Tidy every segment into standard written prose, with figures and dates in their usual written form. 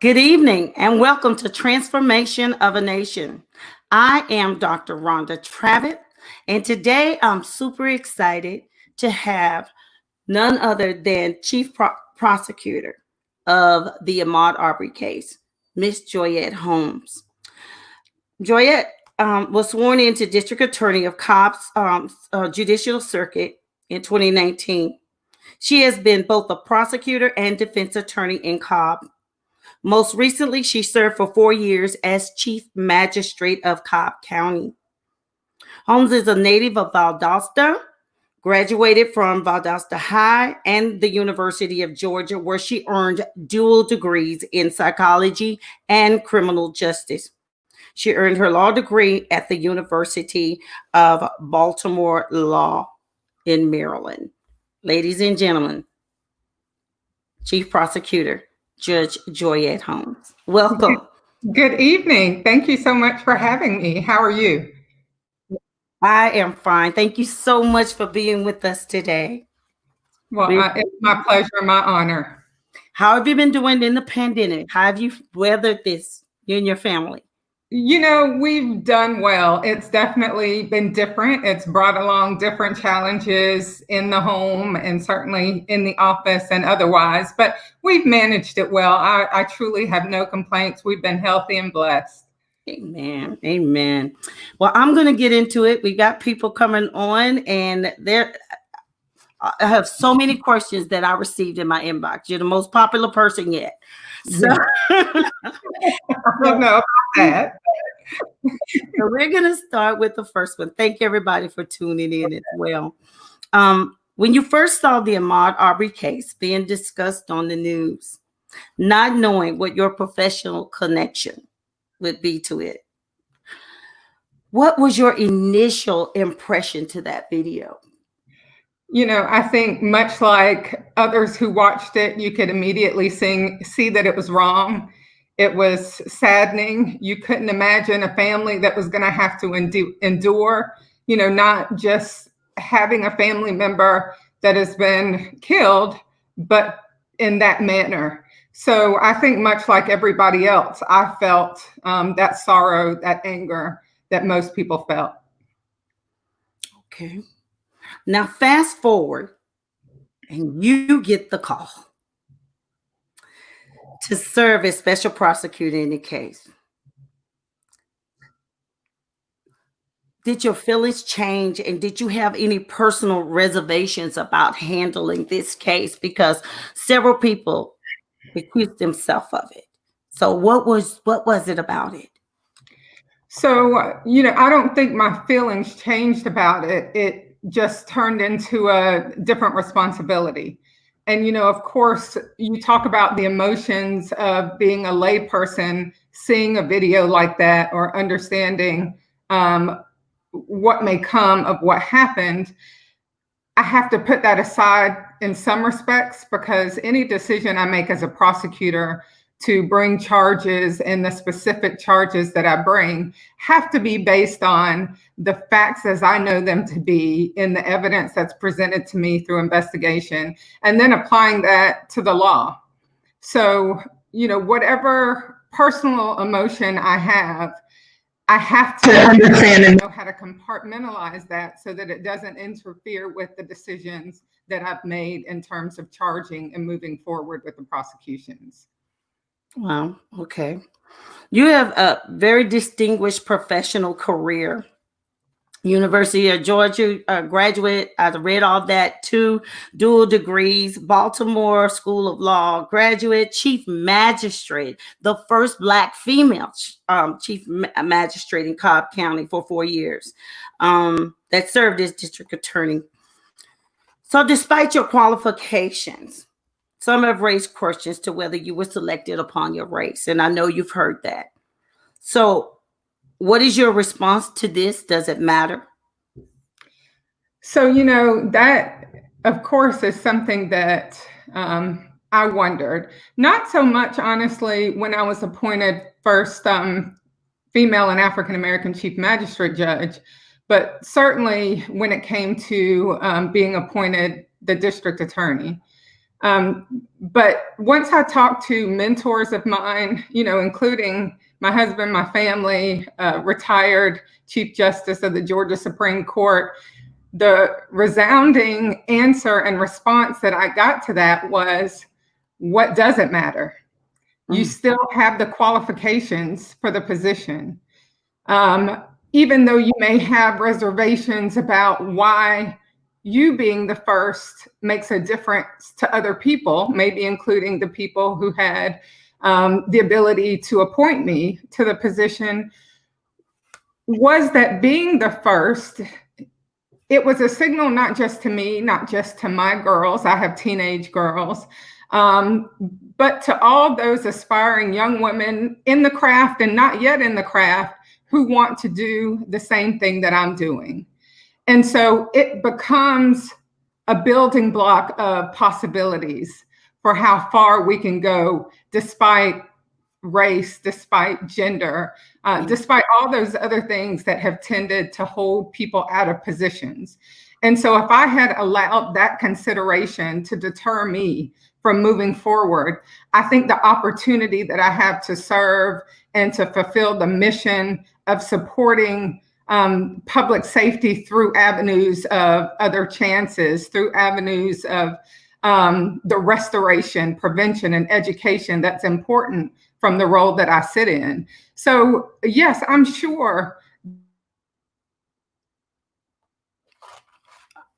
Good evening and welcome to Transformation of a Nation. I am Dr. Rhonda Travitt, and today I'm super excited to have none other than Prosecutor of the Ahmaud Arbery case, Miss Joyette Holmes. Joyette was sworn into District Attorney of Cobb's Judicial Circuit in 2019. She has been both a prosecutor and defense attorney in Cobb. Most recently, she served for 4 years as Chief Magistrate of Cobb County. Holmes is a native of Valdosta, graduated from Valdosta High and the University of Georgia, where she earned dual degrees in psychology and criminal justice. She earned her law degree at the University of Baltimore Law in Maryland. Ladies and gentlemen, Chief Prosecutor Judge Joyette Holmes. Welcome. Good evening. Thank you so much for having me. How are you? I am fine. Thank you so much for being with us today. Well, it's my pleasure, my honor. How have you been doing in the pandemic? How have you weathered this, you and your family? You know, we've done well. It's definitely been different. It's brought along different challenges in the home and certainly in the office and otherwise, but we've managed it well. I truly have no complaints. We've been healthy and blessed. Amen. Amen. Well, I'm going to get into it. We got people coming on, and I have so many questions that I received in my inbox. You're the most popular person yet. So I don't know about that. So we're going to start with the first one. Thank everybody for tuning in as well. When you first saw the Ahmaud Arbery case being discussed on the news, not knowing what your professional connection would be to it, what was your initial impression to that video? You know, I think much like others who watched it, you could immediately see that it was wrong. It was saddening. You couldn't imagine a family that was going to have to endure, you know, not just having a family member that has been killed, but in that manner. So I think much like everybody else, I felt that sorrow, that anger that most people felt. Okay. Now, fast forward, and you get the call to serve as special prosecutor in the case. Did your feelings change, and did you have any personal reservations about handling this case? Because several people accused themselves of it. So what was it about it? So, you know, I don't think my feelings changed about it. It just turned into a different responsibility. And, you know, of course, you talk about the emotions of being a layperson, seeing a video like that or understanding what may come of what happened. I have to put that aside in some respects because any decision I make as a prosecutor to bring charges and the specific charges that I bring have to be based on the facts as I know them to be in the evidence that's presented to me through investigation, and then applying that to the law. So, you know, whatever personal emotion I have to understand and know how to compartmentalize that so that it doesn't interfere with the decisions that I've made in terms of charging and moving forward with the prosecutions. Wow. Okay. You have a very distinguished professional career. University of Georgia graduate. I read all that. 2 dual degrees. Baltimore School of Law graduate. Chief Magistrate, the first Black female Chief Magistrate in Cobb County for 4 years. That served as District Attorney. So, despite your qualifications, some have raised questions to whether you were selected upon your race, and I know you've heard that. So, what is your response to this? Does it matter? So, you know, that, of course, is something that I wondered. Not so much, honestly, when I was appointed first female and African-American Chief Magistrate Judge, but certainly when it came to being appointed the District Attorney. But once I talked to mentors of mine, including my husband, my family, retired Chief Justice of the Georgia Supreme Court, the resounding answer and response that I got to that was, what doesn't matter? You still have the qualifications for the position. Even though you may have reservations about why you being the first makes a difference to other people, maybe including the people who had the ability to appoint me to the position, was that being the first, it was a signal not just to me, not just to my girls, I have teenage girls, but to all those aspiring young women in the craft and not yet in the craft who want to do the same thing that I'm doing. And so it becomes a building block of possibilities for how far we can go despite race, despite gender, despite all those other things that have tended to hold people out of positions. And so if I had allowed that consideration to deter me from moving forward, I think the opportunity that I have to serve and to fulfill the mission of supporting public safety through avenues of other chances, through avenues of the restoration, prevention, and education that's important from the role that I sit in. So yes, I'm sure.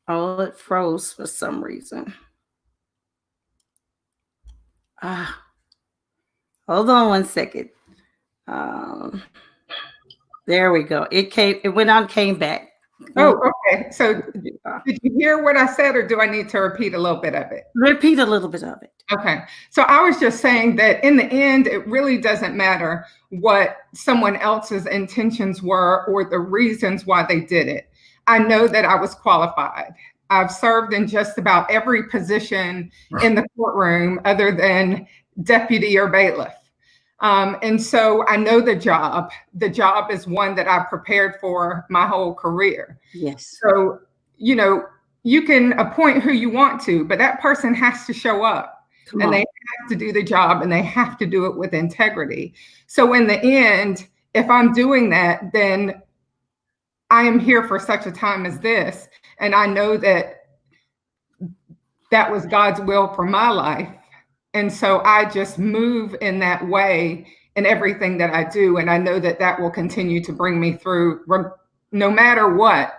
Oh, it froze for some reason. Hold on one second. There we go. It went on, came back. Oh, okay. So did you hear what I said, or do I need to repeat a little bit of it? Repeat a little bit of it. Okay. So I was just saying that in the end, it really doesn't matter what someone else's intentions were or the reasons why they did it. I know that I was qualified. I've served in just about every position in the courtroom other than deputy or bailiff. And so I know the job. The job is one that I've prepared for my whole career. Yes. So, you can appoint who you want to, but that person has to show up and they have to do the job and they have to do it with integrity. So in the end, if I'm doing that, then I am here for such a time as this. And I know that that was God's will for my life. And so I just move in that way in everything that I do. And I know that that will continue to bring me through no matter what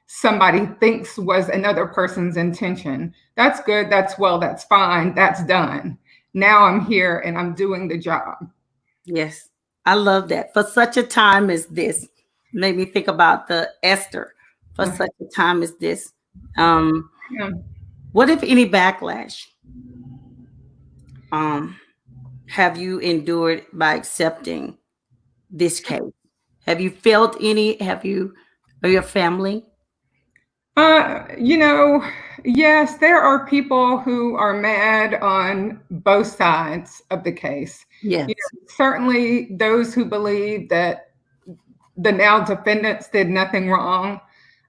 somebody thinks was another person's intention. That's good. That's well, that's fine. That's done. Now I'm here and I'm doing the job. Yes. I love that. For such a time as this. Made me think about the Esther. For such a time as this. What, if any, backlash have you endured by accepting this case? Have you felt any? Have you, or your family? Yes, there are people who are mad on both sides of the case. Yes. Certainly those who believe that the now defendants did nothing wrong.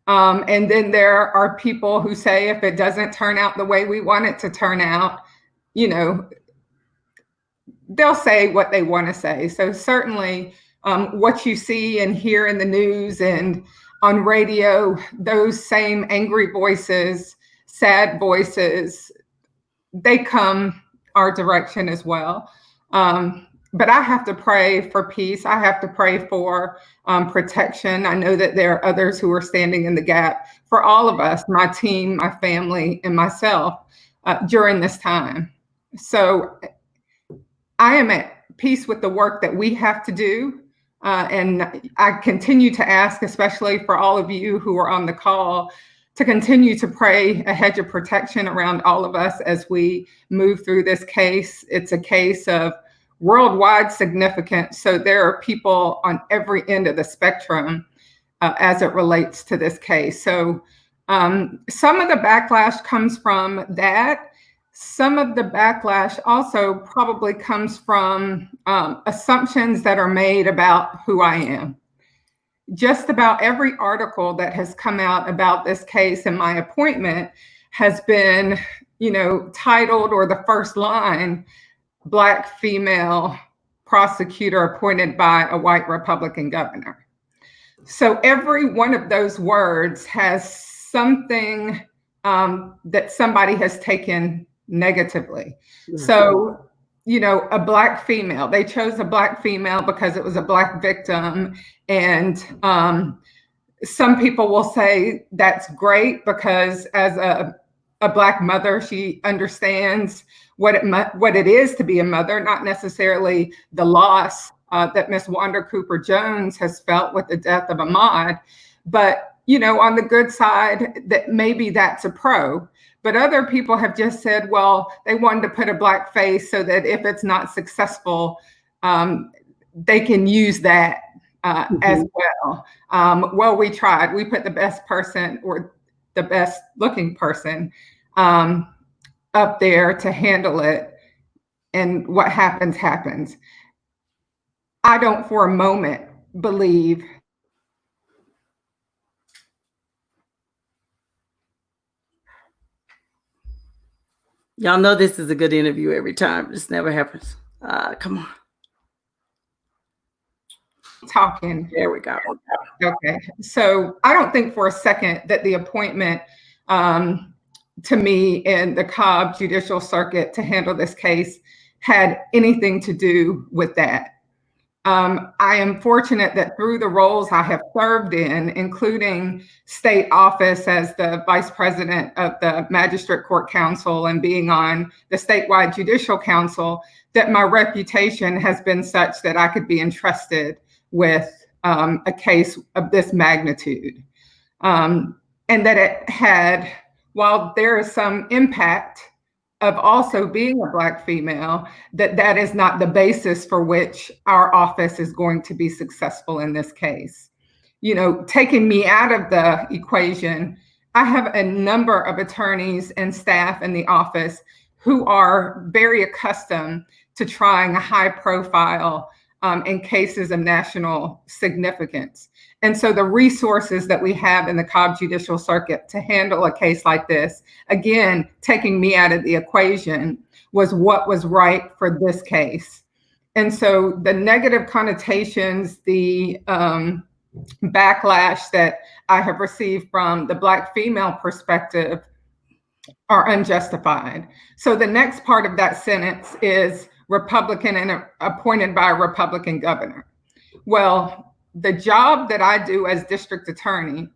And then there are people who say if it doesn't turn out the way we want it to turn out, they'll say what they want to say. So certainly what you see and hear in the news and on radio, those same angry voices, sad voices, they come our direction as well. But I have to pray for peace. I have to pray for protection. I know that there are others who are standing in the gap for all of us, my team, my family, and myself during this time. So I am at peace with the work that we have to do. And I continue to ask, especially for all of you who are on the call, to continue to pray a hedge of protection around all of us as we move through this case. It's a case of worldwide significance. So there are people on every end of the spectrum as it relates to this case. So some of the backlash comes from that. Some of the backlash also probably comes from assumptions that are made about who I am. Just about every article that has come out about this case and my appointment has been titled, or the first line, Black female prosecutor appointed by a white Republican governor. So every one of those words has something that somebody has taken negatively. So, a Black female, they chose a Black female because it was a Black victim. And some people will say that's great because as a Black mother, she understands what it is to be a mother, not necessarily the loss that Miss Wanda Cooper Jones has felt with the death of Ahmaud. But, on the good side, that maybe that's a pro. But other people have just said, well, they wanted to put a Black face so that if it's not successful, they can use that as well. Well, we tried. We put the best person, or the best looking person, up there to handle it. And what happens, happens. I don't for a moment believe y'all know this is a good interview every time. This never happens. Come on. Talking. There we go. Okay. So I don't think for a second that the appointment to me in the Cobb Judicial Circuit to handle this case had anything to do with that. I am fortunate that through the roles I have served in, including state office as the vice president of the Magistrate Court Council and being on the statewide Judicial Council, that my reputation has been such that I could be entrusted with a case of this magnitude. And that it had, while there is some impact of also being a Black female, that is not the basis for which our office is going to be successful in this case. Taking me out of the equation, I have a number of attorneys and staff in the office who are very accustomed to trying a high profile in cases of national significance. And so the resources that we have in the Cobb Judicial Circuit to handle a case like this, again, taking me out of the equation, was what was right for this case. And so the negative connotations, the backlash that I have received from the Black female perspective are unjustified. So the next part of that sentence is Republican and appointed by a Republican governor. Well, the job that I do as district attorney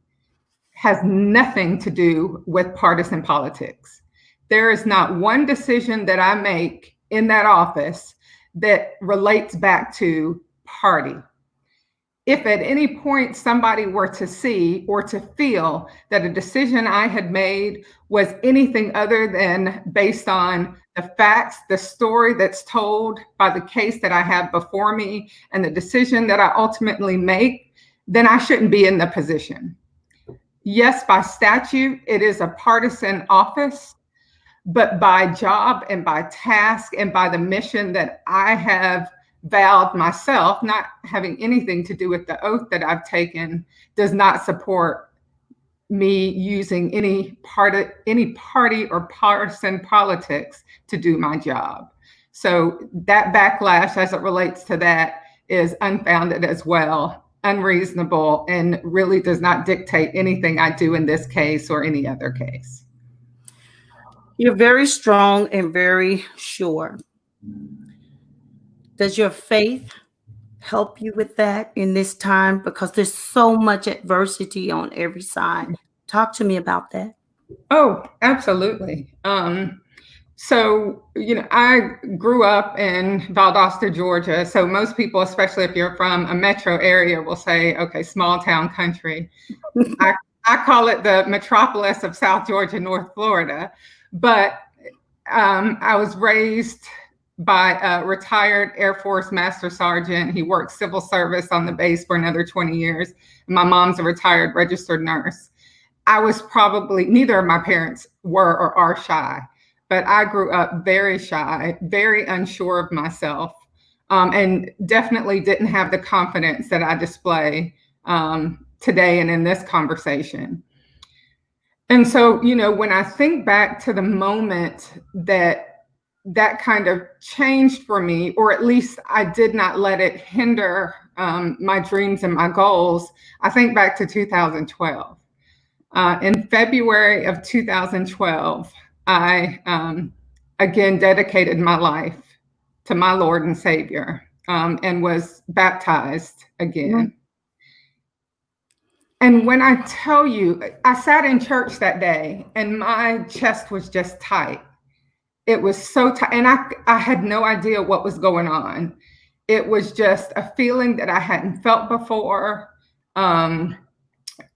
has nothing to do with partisan politics. There is not one decision that I make in that office that relates back to party. If at any point somebody were to see or to feel that a decision I had made was anything other than based on the facts, the story that's told by the case that I have before me, and the decision that I ultimately make, then I shouldn't be in the position. Yes, by statute, it is a partisan office, but by job and by task and by the mission that I have vowed myself, not having anything to do with the oath that I've taken, does not support me using any party or partisan politics to do my job. So that backlash as it relates to that is unfounded as well, unreasonable, and really does not dictate anything I do in this case or any other case. You're very strong and very sure. Does your faith help you with that in this time? Because there's so much adversity on every side. Talk to me about that. Oh, absolutely. So, I grew up in Valdosta, Georgia. So most people, especially if you're from a metro area, will say, okay, small town country. I call it the metropolis of South Georgia, North Florida. But I was raised by a retired Air Force Master Sergeant. He worked civil service on the base for another 20 years. My mom's a retired registered nurse. I was probably, neither of my parents were or are shy, but I grew up very shy, very unsure of myself, and definitely didn't have the confidence that I display today and in this conversation. And so, when I think back to the moment that kind of changed for me, or at least I did not let it hinder my dreams and my goals, I think back to 2012. In February of 2012, I again dedicated my life to my Lord and Savior, and was baptized again. And when I tell you, I sat in church that day and my chest was just tight. It was so tight. And I had no idea what was going on. It was just a feeling that I hadn't felt before. My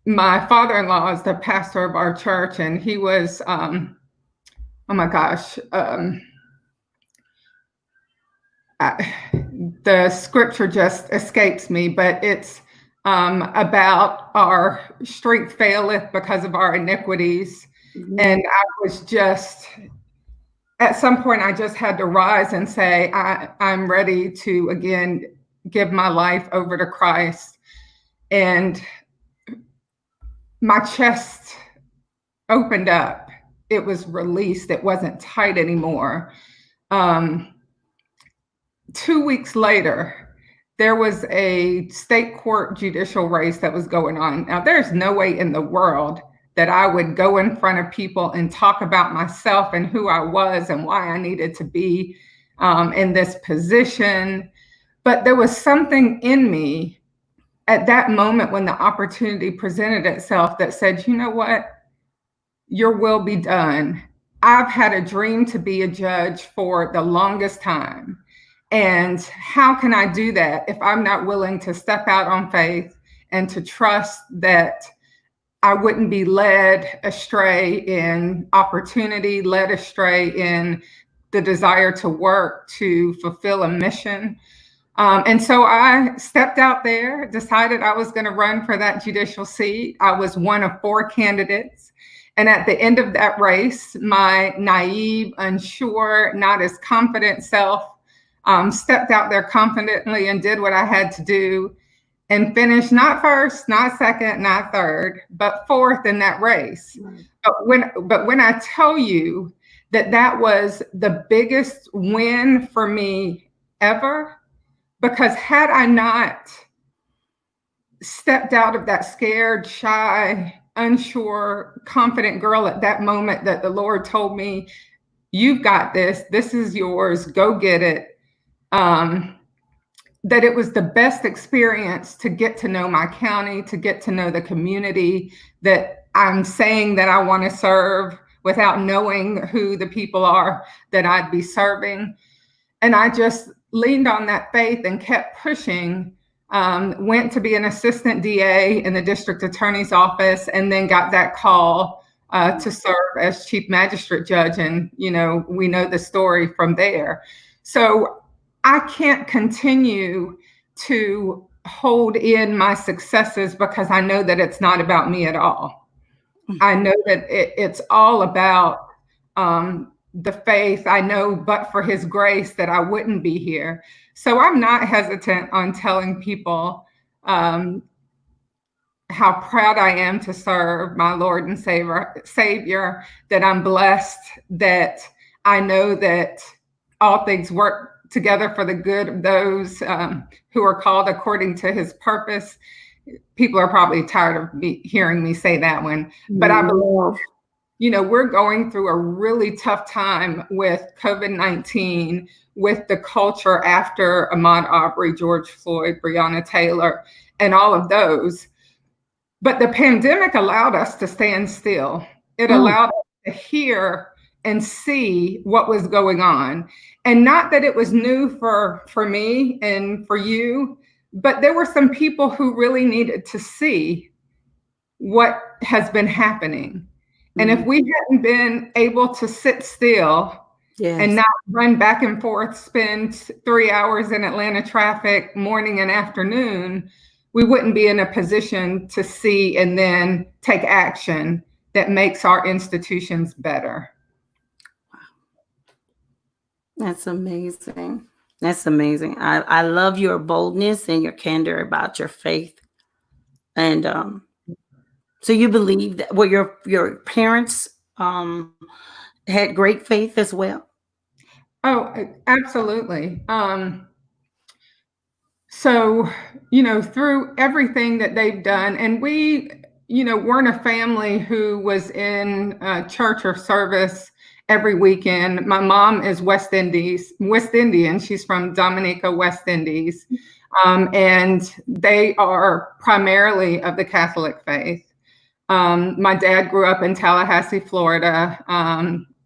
father-in-law is the pastor of our church, and he was, oh my gosh, the scripture just escapes me, but it's about our strength faileth because of our iniquities. And I was just, at some point, I just had to rise and say, I'm ready to again give my life over to Christ. And my chest opened up. It was released. It wasn't tight anymore. 2 weeks later, there was a state court judicial race that was going on. Now, there's no way in the world that I would go in front of people and talk about myself and who I was and why I needed to be in this position. But there was something in me at that moment when the opportunity presented itself that said, you know what? Your will be done. I've had a dream to be a judge for the longest time. And how can I do that if I'm not willing to step out on faith and to trust that I wouldn't be led astray in opportunity, led astray in the desire to work to fulfill a mission? And so I stepped out there, decided I was going to run for that judicial seat. I was one of 4 candidates. And at the end of that race, my naive, unsure, not as confident self stepped out there confidently and did what I had to do and finished not first, not second, not third, but 4th in that race. But when I tell you that was the biggest win for me ever, because had I not stepped out of that scared, shy, unsure, confident girl at that moment that the Lord told me, you've got this, this is yours, go get it. That it was the best experience to get to know my county, to get to know the community that I'm saying that I want to serve without knowing who the people are that I'd be serving. And I just leaned on that faith and kept pushing, went to be an assistant DA in the district attorney's office, and then got that call to serve as chief magistrate judge. And, we know the story from there. So I can't continue to hold in my successes because I know that it's not about me at all. I know that it's all about the faith. I know, but for his grace, that I wouldn't be here. So I'm not hesitant on telling people how proud I am to serve my Lord and Savior, that I'm blessed, that I know that all things work together for the good of those who are called according to his purpose. People are probably tired of hearing me say that one, but I believe, we're going through a really tough time with COVID-19, with the culture after Ahmaud Arbery, George Floyd, Breonna Taylor, and all of those. But the pandemic allowed us to stand still. It allowed us to hear and see what was going on. And not that it was new for me and for you, but there were some people who really needed to see what has been happening. And if we hadn't been able to sit still and not run back and forth, spend 3 hours in Atlanta traffic, morning and afternoon, we wouldn't be in a position to see and then take action that makes our institutions better. That's amazing. That's amazing. I love your boldness and your candor about your faith. And So you believe that, well, your parents had great faith as well? Oh, absolutely. So, you know, through everything that they've done, and we, you know, weren't a family who was in church or service every weekend. My mom is West Indian. She's from Dominica, West Indies. And they are primarily of the Catholic faith. My dad grew up in Tallahassee, Florida,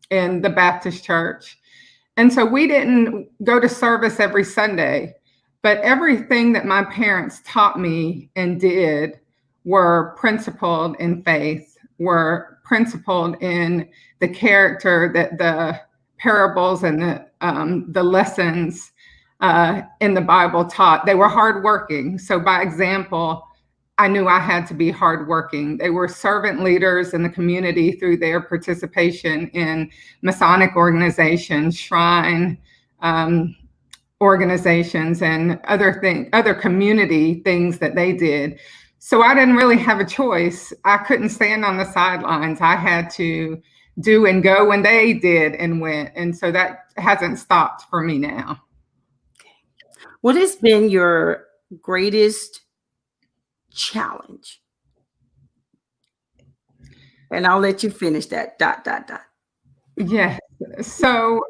in the Baptist church. And so we didn't go to service every Sunday, but everything that my parents taught me and did were principled in faith, were principled in the character that the parables and the lessons in the Bible taught. They were hardworking. So by example, I knew I had to be hardworking. They were servant leaders in the community through their participation in Masonic organizations, shrine organizations, and other community things that they did. So I didn't really have a choice. I couldn't stand on the sidelines. I had to do and go when they did and went. And so that hasn't stopped for me now. What has been your greatest challenge? And I'll let you finish that. ... Yes. So,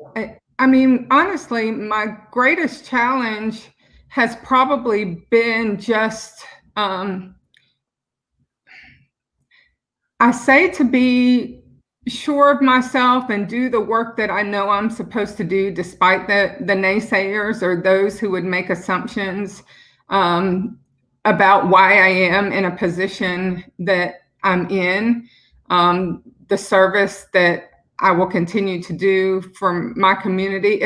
I mean, honestly, my greatest challenge has probably been just, I say, to be sure of myself and do the work that I know I'm supposed to do, despite the naysayers or those who would make assumptions about why I am in a position that I'm in, the service that I will continue to do for my community.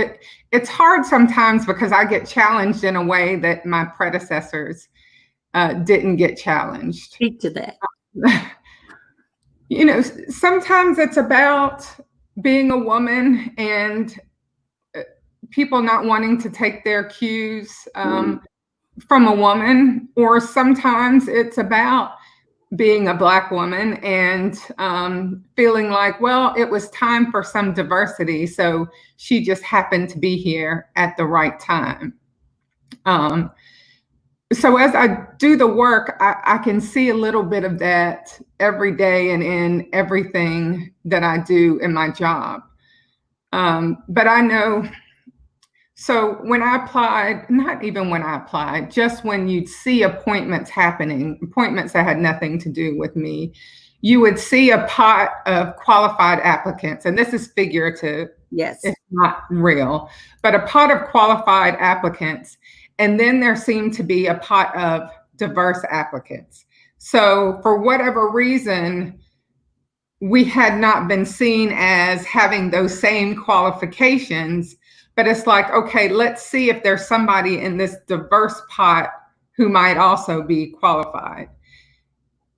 It's hard sometimes because I get challenged in a way that my predecessors didn't get challenged. Speak to that. You know, sometimes it's about being a woman and people not wanting to take their cues from a woman, or sometimes it's about being a Black woman and feeling like, well, it was time for some diversity, so she just happened to be here at the right time. So as I do the work, I can see a little bit of that every day and in everything that I do in my job. But I know, so when I applied, not even when I applied, just when you'd see appointments happening, appointments that had nothing to do with me, you would see a pot of qualified applicants. And this is figurative. Yes. It's not real, but a pot of qualified applicants. And then there seemed to be a pot of diverse applicants. So for whatever reason, we had not been seen as having those same qualifications, but it's like, okay, let's see if there's somebody in this diverse pot who might also be qualified.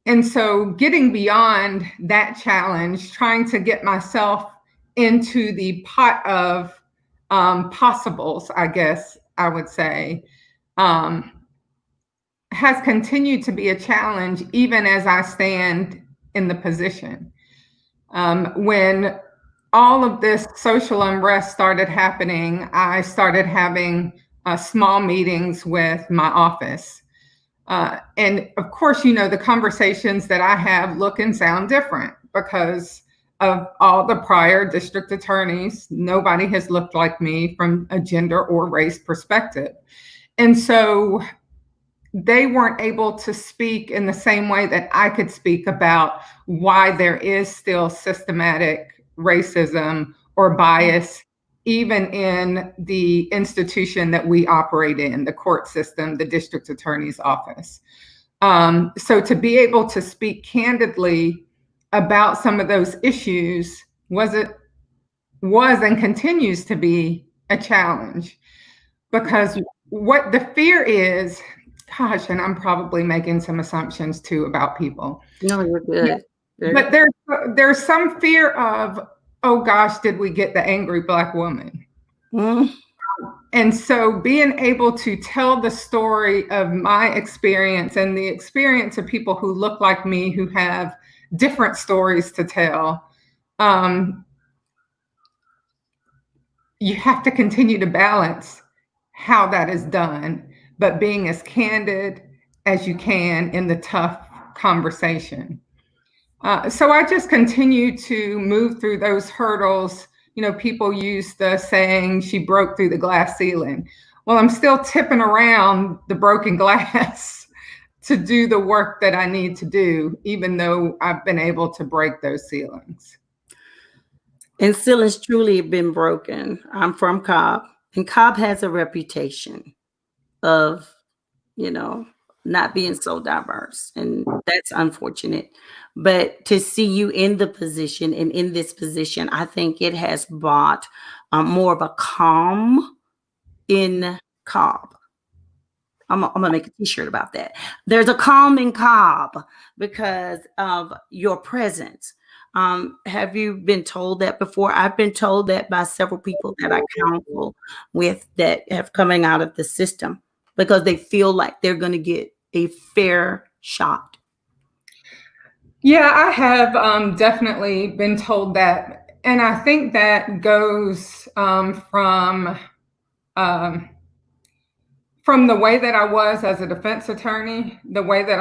And so getting beyond that challenge, trying to get myself into the pot of possibles, I guess I would say, has continued to be a challenge even as I stand in the position. When all of this social unrest started happening, I started having small meetings with my office. And of course, you know, the conversations that I have look and sound different because of all the prior district attorneys. Nobody has looked like me from a gender or race perspective. And so they weren't able to speak in the same way that I could speak about why there is still systematic racism or bias, even in the institution that we operate in, the court system, the district attorney's office. So to be able to speak candidly about some of those issues was and continues to be a challenge, because what the fear is, gosh, and I'm probably making some assumptions too about people. No, you're good. Yeah. But there's some fear of, oh gosh, did we get the angry Black woman? And so being able to tell the story of my experience and the experience of people who look like me, who have different stories to tell, you have to continue to balance how that is done, but being as candid as you can in the tough conversation. So I just continue to move through those hurdles. You know, people use the saying, she broke through the glass ceiling. Well, I'm still tipping around the broken glass to do the work that I need to do, even though I've been able to break those ceilings. And ceilings truly have been broken. I'm from Cobb, and Cobb has a reputation of, not being so diverse, and that's unfortunate. But to see you in the position and in this position, I think it has brought more of a calm in Cobb. I'm gonna make a t-shirt about that. There's a calm in Cobb because of your presence. Have you been told that before? I've been told that by several people that I counsel with that have coming out of the system because they feel like they're going to get a fair shot. Yeah, I have definitely been told that. And I think that goes from the way that I was as a defense attorney, the way that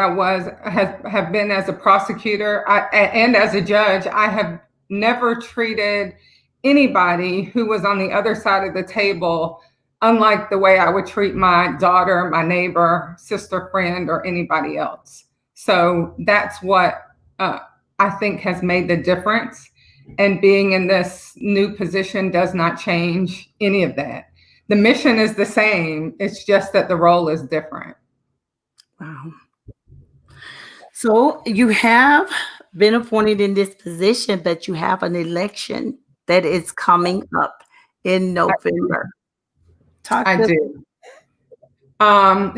have been as a prosecutor, and as a judge. I have never treated anybody who was on the other side of the table unlike the way I would treat my daughter, my neighbor, sister, friend, or anybody else. So that's what I think has made the difference. And being in this new position does not change any of that. The mission is the same. It's just that the role is different. Wow. So you have been appointed in this position, but you have an election that is coming up in November. I do.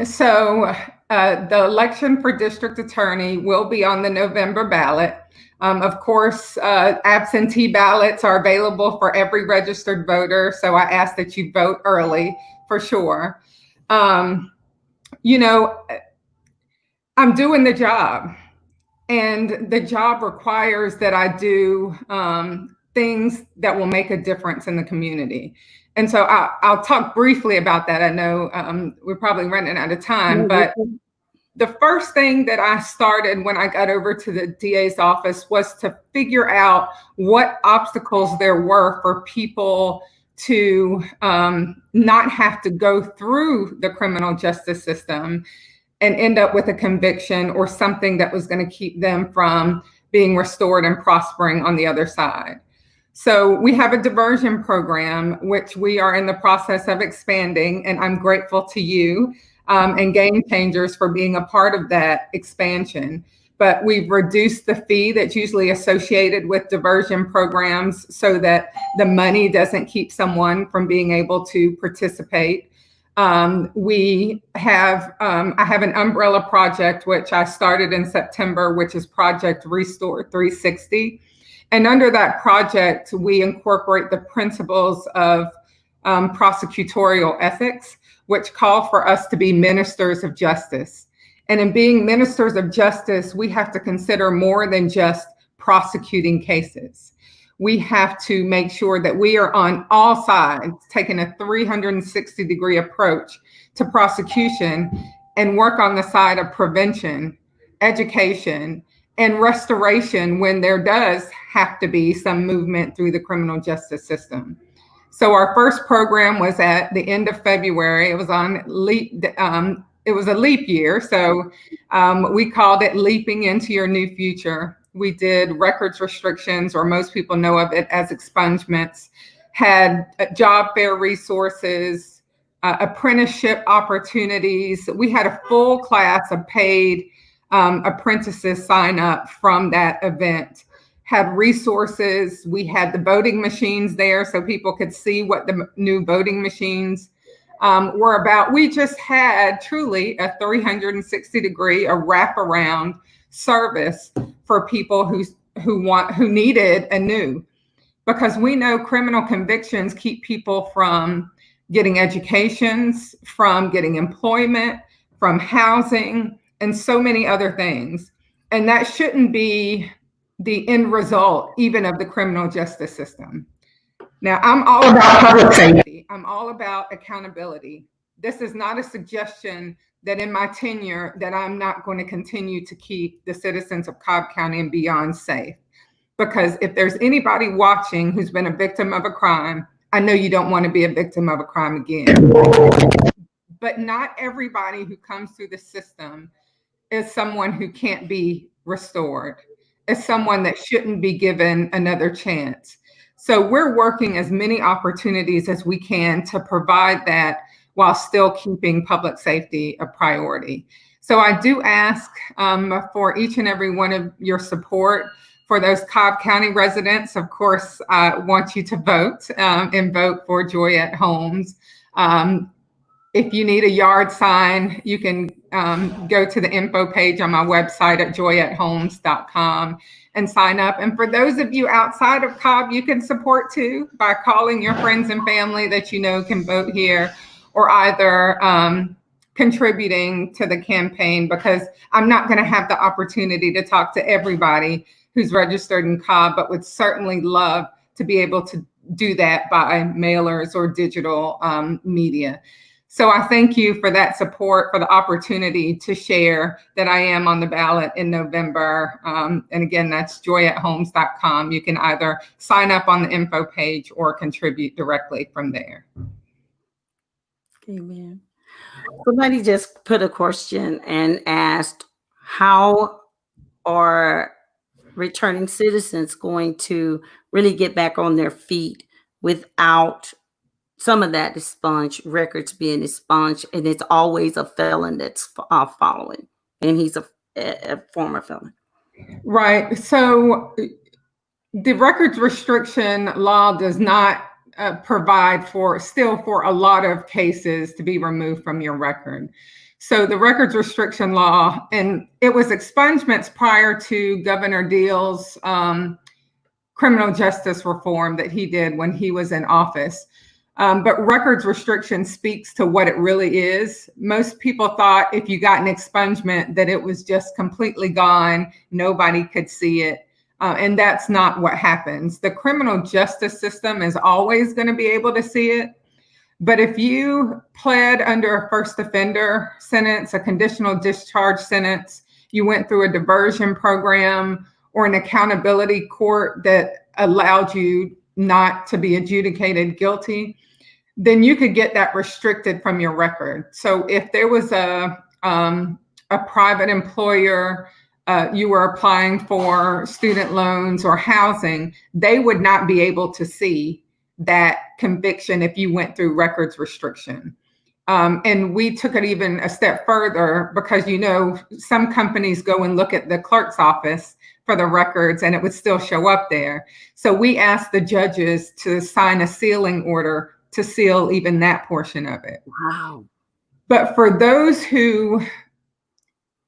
So the election for district attorney will be on the November ballot. Of course, absentee ballots are available for every registered voter. So I ask that you vote early for sure. You know, I'm doing the job, and the job requires that I do things that will make a difference in the community. And so I'll talk briefly about that. I know we're probably running out of time, but the first thing that I started when I got over to the DA's office was to figure out what obstacles there were for people to not have to go through the criminal justice system and end up with a conviction or something that was going to keep them from being restored and prospering on the other side. So we have a diversion program, which we are in the process of expanding, and I'm grateful to you and Game Changers for being a part of that expansion. But we've reduced the fee that's usually associated with diversion programs so that the money doesn't keep someone from being able to participate. I have an umbrella project, which I started in September, which is Project Restore 360. And under that project, we incorporate the principles of prosecutorial ethics, which call for us to be ministers of justice. And in being ministers of justice, we have to consider more than just prosecuting cases. We have to make sure that we are on all sides, taking a 360-degree approach to prosecution and work on the side of prevention, education, and restoration when there does have to be some movement through the criminal justice system. So our first program was at the end of February. It was it was a leap year, so we called it Leaping Into Your New Future. We did records restrictions, or most people know of it as expungements, had job fair resources, apprenticeship opportunities. We had a full class of paid apprentices sign up from that event, had resources. We had the voting machines there so people could see what the new voting machines were about. We just had truly a 360-degree, a wraparound service for people who needed a new, because we know criminal convictions keep people from getting educations, from getting employment, from housing, and so many other things. And that shouldn't be the end result, even of the criminal justice system. Now, I'm all about public safety. I'm all about accountability. This is not a suggestion that in my tenure that I'm not going to continue to keep the citizens of Cobb County and beyond safe. Because if there's anybody watching who's been a victim of a crime, I know you don't want to be a victim of a crime again. But not everybody who comes through the system is someone who can't be restored, is someone that shouldn't be given another chance. So we're working as many opportunities as we can to provide that while still keeping public safety a priority. So I do ask for each and every one of your support. For those Cobb County residents, of course, I want you to vote and vote for Joyette Holmes. If you need a yard sign, you can go to the info page on my website at joyetteholmes.com and sign up. And for those of you outside of Cobb, you can support too by calling your friends and family that you know can vote here, or either contributing to the campaign, because I'm not going to have the opportunity to talk to everybody who's registered in Cobb, but would certainly love to be able to do that by mailers or digital media. So I thank you for that support, for the opportunity to share that I am on the ballot in November. And again, that's joyetteholmes.com. You can either sign up on the info page or contribute directly from there. Amen. Somebody just put a question and asked, how are returning citizens going to really get back on their feet without some of that expunged, records being expunged, and it's always a felon that's following, and he's a former felon? Right. So the records restriction law does not provide for a lot of cases to be removed from your record. So the records restriction law, and it was expungements prior to Governor Deal's criminal justice reform that he did when he was in office. But records restriction speaks to what it really is. Most people thought if you got an expungement that it was just completely gone, nobody could see it. And that's not what happens. The criminal justice system is always going to be able to see it. But if you pled under a first offender sentence, a conditional discharge sentence, you went through a diversion program or an accountability court that allowed you not to be adjudicated guilty, then you could get that restricted from your record. So if there was a private employer, you were applying for student loans or housing, they would not be able to see that conviction if you went through records restriction. And we took it even a step further because, you know, some companies go and look at the clerk's office for the records and it would still show up there. So we asked the judges to sign a sealing order to seal even that portion of it. Wow. But for those who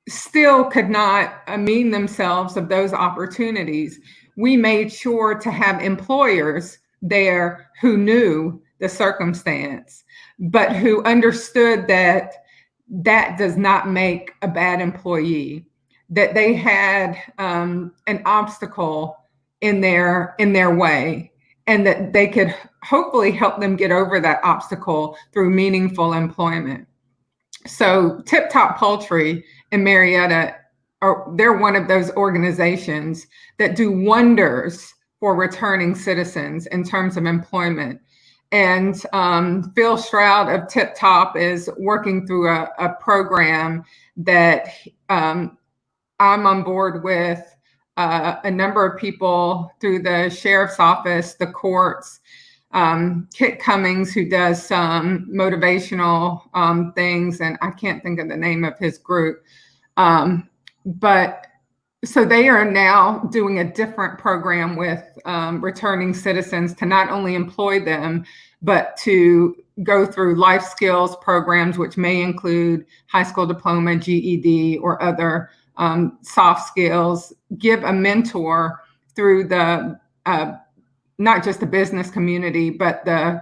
still could not mean themselves of those opportunities, we made sure to have employers there who knew the circumstance, but who understood that that does not make a bad employee, that they had an obstacle in their way, and that they could hopefully help them get over that obstacle through meaningful employment. So Tip Top Poultry in Marietta, they're one of those organizations that do wonders for returning citizens in terms of employment. And Phil Stroud of Tip Top is working through a program that I'm on board with, a number of people through the sheriff's office, the courts, Kit Cummings, who does some motivational things, and I can't think of the name of his group. But so they are now doing a different program with returning citizens to not only employ them, but to go through life skills programs, which may include high school diploma, GED, or other soft skills, give a mentor through the not just the business community, but the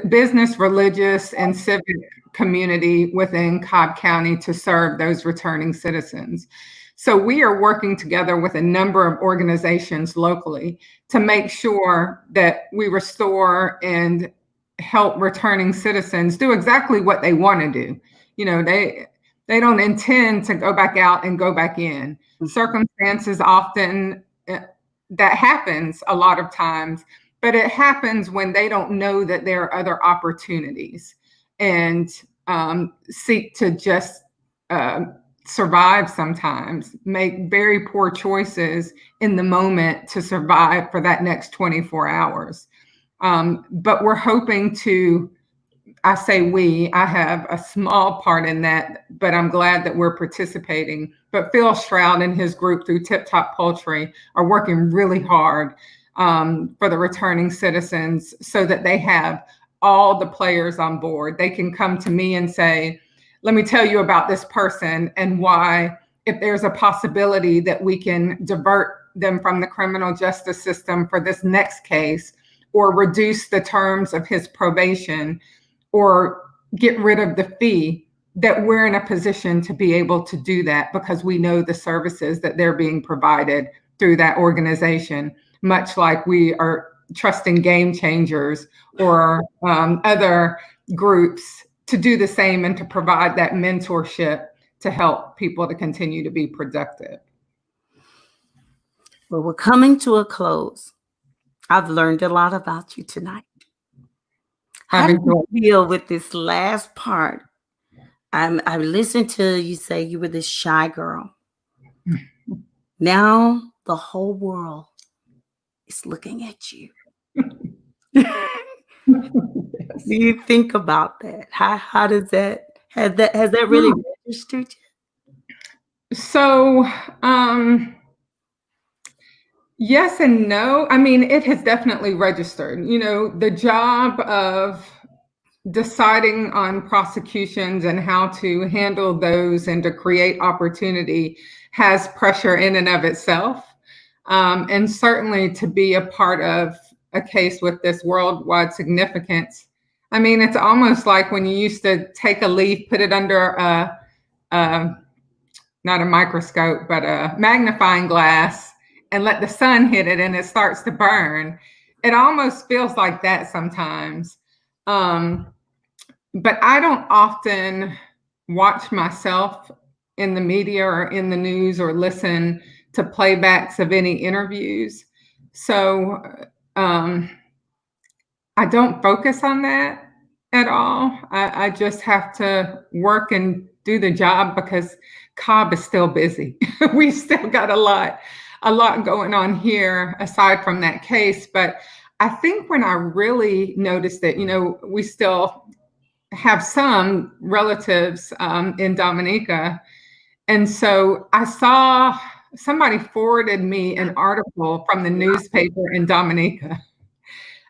business, religious, and civic community within Cobb County to serve those returning citizens. So we are working together with a number of organizations locally to make sure that we restore and help returning citizens do exactly what they want to do. You know, they don't intend to go back out and go back in. Mm-hmm. Circumstances often that happens a lot of times, but it happens when they don't know that there are other opportunities and seek to just survive sometimes, make very poor choices in the moment to survive for that next 24 hours. But we're hoping to, I say we, I have a small part in that, but I'm glad that we're participating. But Phil Stroud and his group through Tip Top Poultry are working really hard for the returning citizens so that they have all the players on board. They can come to me and say, let me tell you about this person and why, if there's a possibility that we can divert them from the criminal justice system for this next case, or reduce the terms of his probation, or get rid of the fee, that we're in a position to be able to do that because we know the services that they're being provided through that organization, much like we are trusting Game Changers or other groups to do the same and to provide that mentorship to help people to continue to be productive. Well, we're coming to a close. I've learned a lot about you tonight. How do you feel with this last part? I listened to you say you were this shy girl. Now the whole world is looking at you. Do you think about that? How does that has that really registered you? So yes and no. I mean, it has definitely registered. You know, the job of deciding on prosecutions and how to handle those and to create opportunity has pressure in and of itself. And certainly to be a part of a case with this worldwide significance. I mean, it's almost like when you used to take a leaf, put it under not a microscope, but a magnifying glass and let the sun hit it and it starts to burn. It almost feels like that sometimes. But I don't often watch myself in the media or in the news or listen to playbacks of any interviews. So I don't focus on that at all. I just have to work and do the job because Cobb is still busy. We still got a lot going on here aside from that case. But I think when I really noticed it, you know, we still have some relatives in Dominica. And so I saw somebody forwarded me an article from the newspaper in Dominica.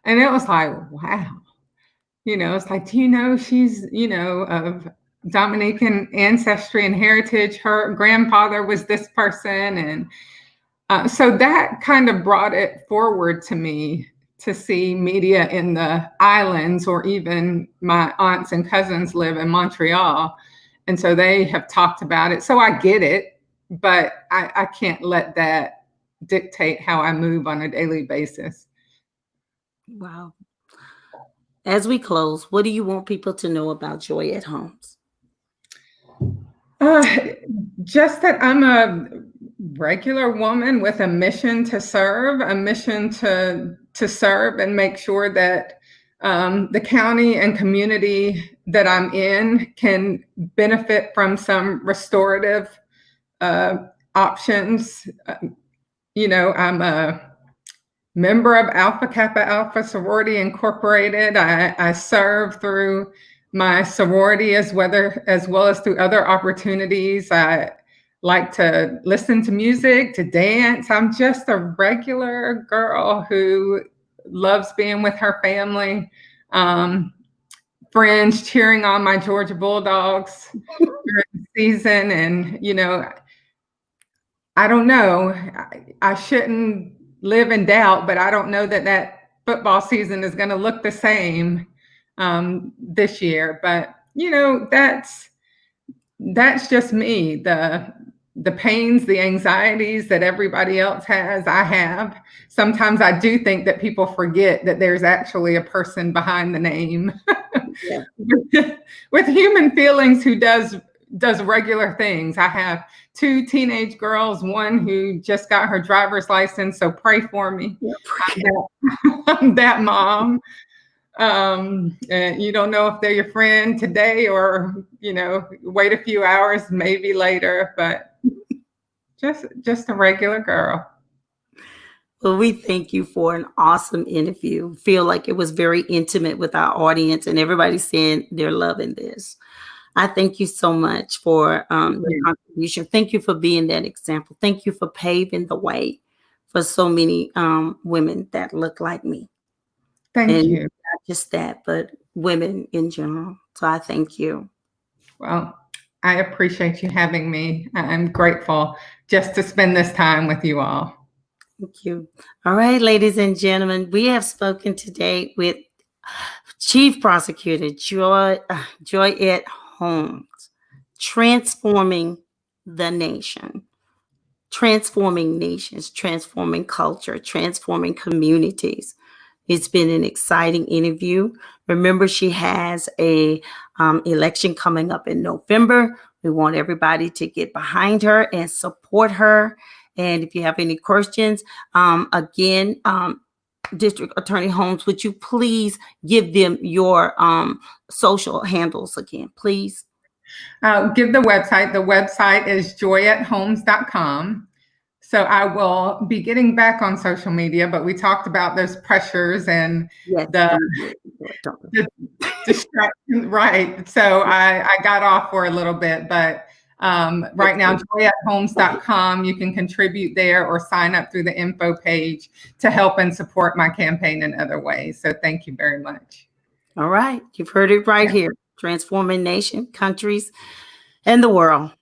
And it was like, wow. You know, it's like, do you know she's, you know, of Dominican ancestry and heritage. Her grandfather was this person. And so that kind of brought it forward to me to see media in the islands, or even my aunts and cousins live in Montreal. And so they have talked about it. So I get it, but I can't let that dictate how I move on a daily basis. Wow. As we close, what do you want people to know about Joyette Holmes? Just that I'm a regular woman with a mission to serve, a mission to serve and make sure that the county and community that I'm in can benefit from some restorative options. You know, I'm a member of Alpha Kappa Alpha Sorority Incorporated. I serve through my sorority as well as through other opportunities. I like to listen to music, to dance. I'm just a regular girl who loves being with her family, friends, cheering on my Georgia Bulldogs during the season. And, you know, I don't know, I shouldn't live in doubt, but I don't know that football season is going to look the same this year. But you know, that's just me. The pains, the anxieties that everybody else has, I have. Sometimes I do think that people forget that there's actually a person behind the name Yeah. with human feelings who does regular things. I have 2 teenage girls, one who just got her driver's license, so pray for me. I'm that mom. And you don't know if they're your friend today or, you know, wait a few hours, maybe later, but just a regular girl. Well, we thank you for an awesome interview. Feel like it was very intimate with our audience, and everybody's saying they're loving this. I thank you so much for your contribution. Thank you for being that example. Thank you for paving the way for so many women that look like me. Thank you. Not just that, but women in general. So I thank you. Well, I appreciate you having me. I'm grateful just to spend this time with you all. Thank you. All right, ladies and gentlemen, we have spoken today with Chief Prosecutor Joyette Holmes, transforming the nation, transforming nations, transforming culture, transforming communities. It's been an exciting interview. Remember, she has a election coming up in November. We want everybody to get behind her and support her. And if you have any questions, again, District Attorney Holmes, would you please give them your social handles again, please? Give the website. The website is joyetteholmes.com. So I will be getting back on social media, but we talked about those pressures and the distraction, right? So I got off for a little bit, but right now, joyetteholmes.com, you can contribute there or sign up through the info page to help and support my campaign in other ways. So thank you very much. All right. You've heard it right here. Transforming nation, countries, and the world.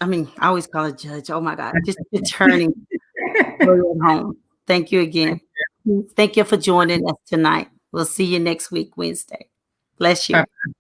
I always call it Judge. Oh my God. Just Attorney Joyette Holmes. Thank you again. Thank you for joining us tonight. We'll see you next week, Wednesday. Bless you. Bye-bye.